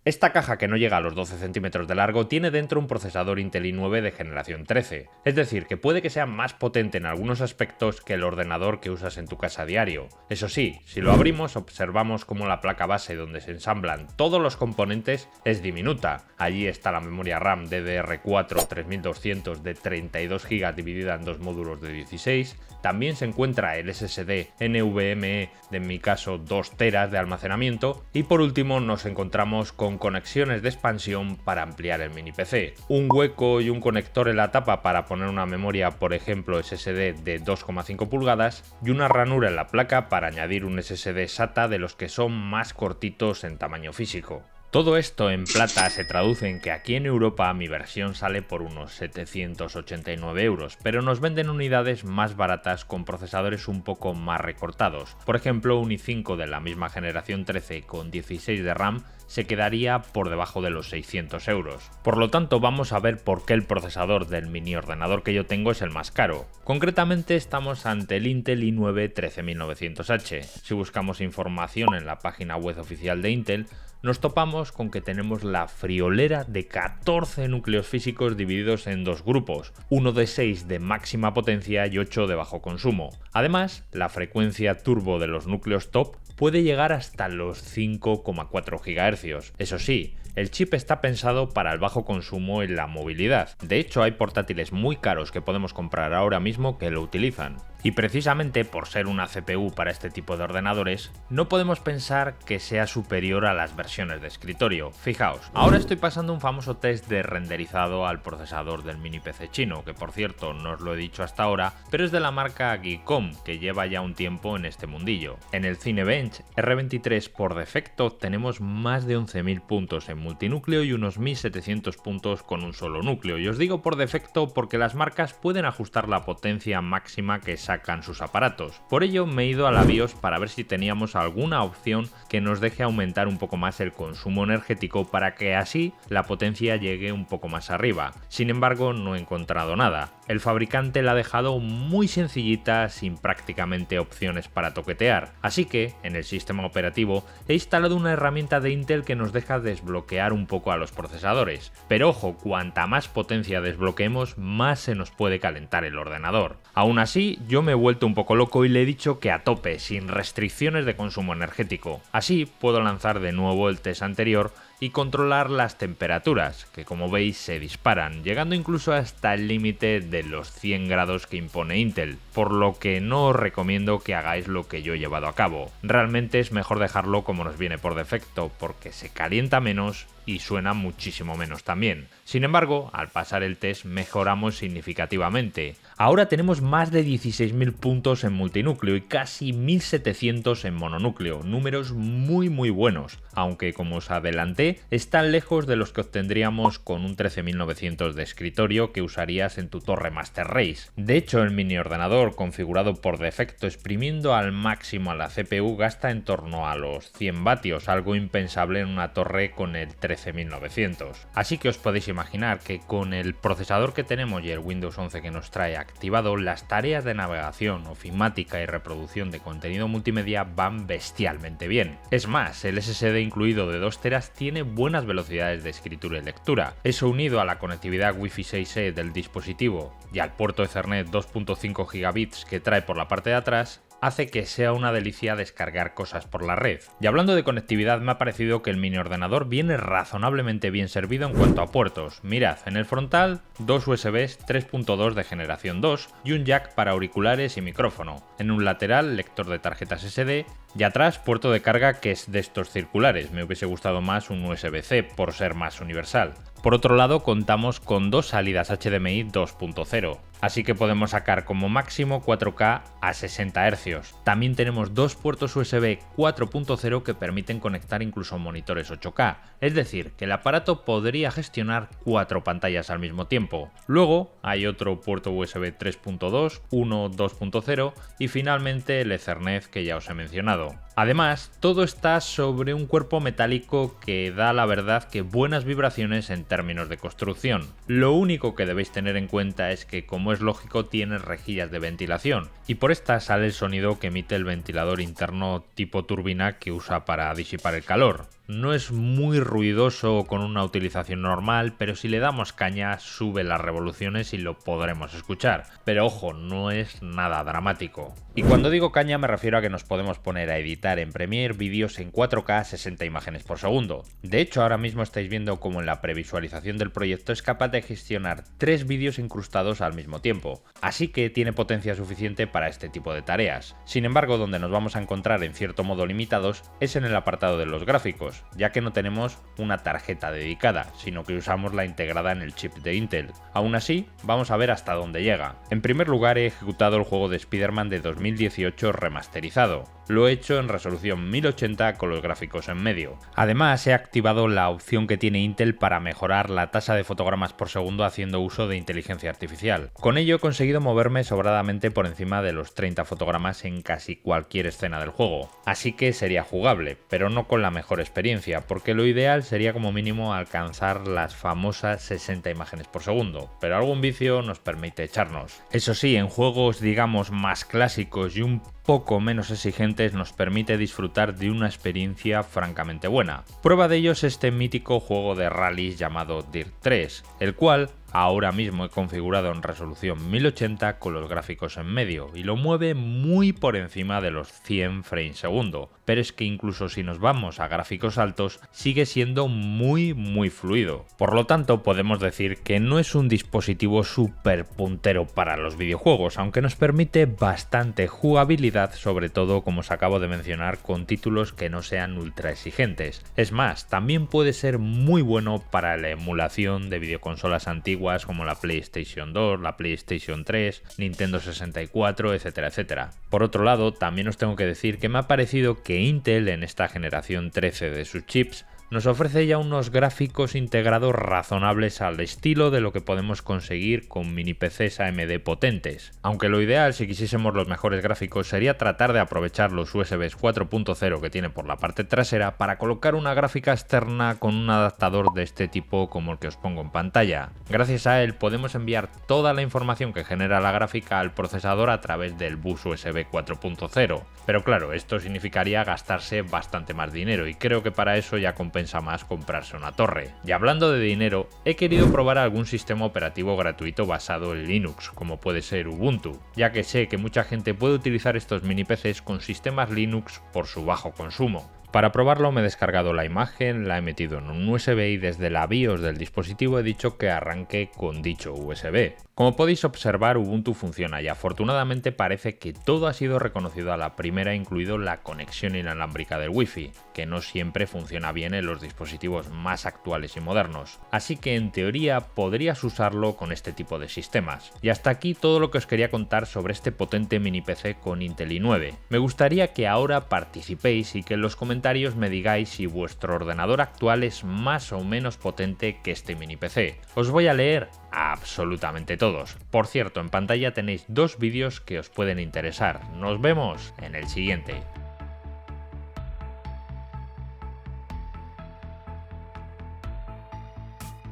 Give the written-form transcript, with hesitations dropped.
Esta caja, que no llega a los 12 centímetros de largo, tiene dentro un procesador Intel i9 de generación 13, es decir, que puede que sea más potente en algunos aspectos que el ordenador que usas en tu casa a diario. Eso sí, si lo abrimos observamos cómo la placa base donde se ensamblan todos los componentes es diminuta. Allí está la memoria RAM DDR4 3200 de 32 GB dividida en dos módulos de 16, también se encuentra el SSD NVMe de, en mi caso, 2 teras de almacenamiento, y por último nos encontramos con conexiones de expansión para ampliar el mini PC, un hueco y un conector en la tapa para poner una memoria, por ejemplo SSD de 2,5 pulgadas, y una ranura en la placa para añadir un SSD SATA de los que son más cortitos en tamaño físico. Todo esto en plata se traduce en que aquí en Europa mi versión sale por unos 789 €, pero nos venden unidades más baratas con procesadores un poco más recortados. Por ejemplo, un i5 de la misma generación 13 con 16 de RAM se quedaría por debajo de los 600 €. Por lo tanto, vamos a ver por qué el procesador del mini ordenador que yo tengo es el más caro. Concretamente estamos ante el Intel i9 13900H. Si buscamos información en la página web oficial de Intel, nos topamos con que tenemos la friolera de 14 núcleos físicos divididos en dos grupos, uno de 6 de máxima potencia y 8 de bajo consumo. Además, la frecuencia turbo de los núcleos top puede llegar hasta los 5,4 GHz. Eso sí, el chip está pensado para el bajo consumo en la movilidad. De hecho, hay portátiles muy caros que podemos comprar ahora mismo que lo utilizan. Y precisamente por ser una CPU para este tipo de ordenadores, no podemos pensar que sea superior a las versiones de escritorio. Fijaos, ahora estoy pasando un famoso test de renderizado al procesador del mini PC chino, que por cierto no os lo he dicho hasta ahora, pero es de la marca Geekom, que lleva ya un tiempo en este mundillo. En el Cinebench R23 por defecto tenemos más de 11.000 puntos en multinúcleo y unos 1.700 puntos con un solo núcleo. Y os digo por defecto porque las marcas pueden ajustar la potencia máxima que sacan sus aparatos. Por ello me he ido a la BIOS para ver si teníamos alguna opción que nos deje aumentar un poco más el consumo energético para que así la potencia llegue un poco más arriba. Sin embargo, no he encontrado nada. El fabricante la ha dejado muy sencillita, sin prácticamente opciones para toquetear. Así que, en el sistema operativo, he instalado una herramienta de Intel que nos deja desbloquear un poco a los procesadores. Pero ojo, cuanta más potencia desbloqueemos, más se nos puede calentar el ordenador. Aún así, yo me he vuelto un poco loco y le he dicho que a tope, sin restricciones de consumo energético. Así puedo lanzar de nuevo el test anterior y controlar las temperaturas, que como veis se disparan, llegando incluso hasta el límite de los 100 grados que impone Intel, por lo que no os recomiendo que hagáis lo que yo he llevado a cabo. Realmente es mejor dejarlo como nos viene por defecto, porque se calienta menos y suena muchísimo menos también. Sin embargo, al pasar el test mejoramos significativamente. Ahora tenemos más de 16.000 puntos en multinúcleo y casi 1.700 en mononúcleo, números muy buenos, aunque como os adelanté, están lejos de los que obtendríamos con un 13900 de escritorio que usarías en tu torre Master Race. De hecho, el mini ordenador configurado por defecto exprimiendo al máximo a la CPU gasta en torno a los 100 vatios, algo impensable en una torre con el 13900. Así que os podéis imaginar que con el procesador que tenemos y el Windows 11 que nos trae activado, las tareas de navegación, ofimática y reproducción de contenido multimedia van bestialmente bien. Es más, el SSD incluido de 2 teras tiene buenas velocidades de escritura y lectura. Eso unido a la conectividad Wi-Fi 6E del dispositivo y al puerto Ethernet 2.5 gigabits que trae por la parte de atrás, hace que sea una delicia descargar cosas por la red. Y hablando de conectividad, me ha parecido que el mini ordenador viene razonablemente bien servido en cuanto a puertos. Mirad, en el frontal, dos USBs 3.2 de generación 2 y un jack para auriculares y micrófono. En un lateral, lector de tarjetas SD y atrás, puerto de carga que es de estos circulares. Me hubiese gustado más un USB-C por ser más universal. Por otro lado, contamos con dos salidas HDMI 2.0, así que podemos sacar como máximo 4K a 60 Hz. También tenemos dos puertos USB 4.0 que permiten conectar incluso monitores 8K, es decir, que el aparato podría gestionar 4 pantallas al mismo tiempo. Luego hay otro puerto USB 3.2, uno 2.0 y finalmente el Ethernet que ya os he mencionado. Además, todo está sobre un cuerpo metálico que da la verdad que buenas vibraciones en términos de construcción. Lo único que debéis tener en cuenta es que, como es lógico, tiene rejillas de ventilación y por esta sale el sonido que emite el ventilador interno tipo turbina que usa para disipar el calor. No es muy ruidoso con una utilización normal, pero si le damos caña sube las revoluciones y lo podremos escuchar. Pero ojo, no es nada dramático. Y cuando digo caña me refiero a que nos podemos poner a editar en Premiere vídeos en 4K 60 imágenes por segundo. De hecho, ahora mismo estáis viendo cómo en la previsualización del proyecto es capaz de gestionar 3 vídeos incrustados al mismo tiempo, así que tiene potencia suficiente para este tipo de tareas. Sin embargo, donde nos vamos a encontrar en cierto modo limitados es en el apartado de los gráficos, ya que no tenemos una tarjeta dedicada, sino que usamos la integrada en el chip de Intel. Aún así, vamos a ver hasta dónde llega. En primer lugar, he ejecutado el juego de Spider-Man de 2018 remasterizado. Lo he hecho en resolución 1080 con los gráficos en medio. Además, he activado la opción que tiene Intel para mejorar la tasa de fotogramas por segundo haciendo uso de inteligencia artificial. Con ello he conseguido moverme sobradamente por encima de los 30 fotogramas en casi cualquier escena del juego. Así que sería jugable, pero no con la mejor experiencia, porque lo ideal sería como mínimo alcanzar las famosas 60 imágenes por segundo, pero algún vicio nos permite echarnos. Eso sí, en juegos digamos más clásicos y un poco menos exigentes nos permite disfrutar de una experiencia francamente buena. Prueba de ello es este mítico juego de rallies llamado Dirt 3, el cual ahora mismo he configurado en resolución 1080 con los gráficos en medio y lo mueve muy por encima de los 100 frames segundo, pero es que incluso si nos vamos a gráficos altos sigue siendo muy fluido. Por lo tanto podemos decir que no es un dispositivo súper puntero para los videojuegos, aunque nos permite bastante jugabilidad, sobre todo como os acabo de mencionar con títulos que no sean ultra exigentes. Es más, también puede ser muy bueno para la emulación de videoconsolas antiguas como la PlayStation 2, la PlayStation 3, Nintendo 64, etcétera, etcétera. Por otro lado, también os tengo que decir que me ha parecido que Intel en esta generación 13 de sus chips nos ofrece ya unos gráficos integrados razonables al estilo de lo que podemos conseguir con mini PCs AMD potentes. Aunque lo ideal si quisiésemos los mejores gráficos sería tratar de aprovechar los USBs 4.0 que tiene por la parte trasera para colocar una gráfica externa con un adaptador de este tipo como el que os pongo en pantalla. Gracias a él podemos enviar toda la información que genera la gráfica al procesador a través del bus USB 4.0. Pero claro, esto significaría gastarse bastante más dinero y creo que para eso ya compensa más comprarse una torre. Y hablando de dinero, he querido probar algún sistema operativo gratuito basado en Linux, como puede ser Ubuntu, ya que sé que mucha gente puede utilizar estos mini PCs con sistemas Linux por su bajo consumo. Para probarlo me he descargado la imagen, la he metido en un USB y desde la BIOS del dispositivo he dicho que arranque con dicho USB. Como podéis observar, Ubuntu funciona y afortunadamente parece que todo ha sido reconocido a la primera, incluido la conexión inalámbrica del Wi-Fi, que no siempre funciona bien en los dispositivos más actuales y modernos. Así que en teoría podrías usarlo con este tipo de sistemas. Y hasta aquí todo lo que os quería contar sobre este potente mini PC con Intel i9. Me gustaría que ahora participéis y que en los comentarios me digáis si vuestro ordenador actual es más o menos potente que este mini PC. Os voy a leer absolutamente todos. Por cierto, en pantalla tenéis 2 vídeos que os pueden interesar. Nos vemos en el siguiente.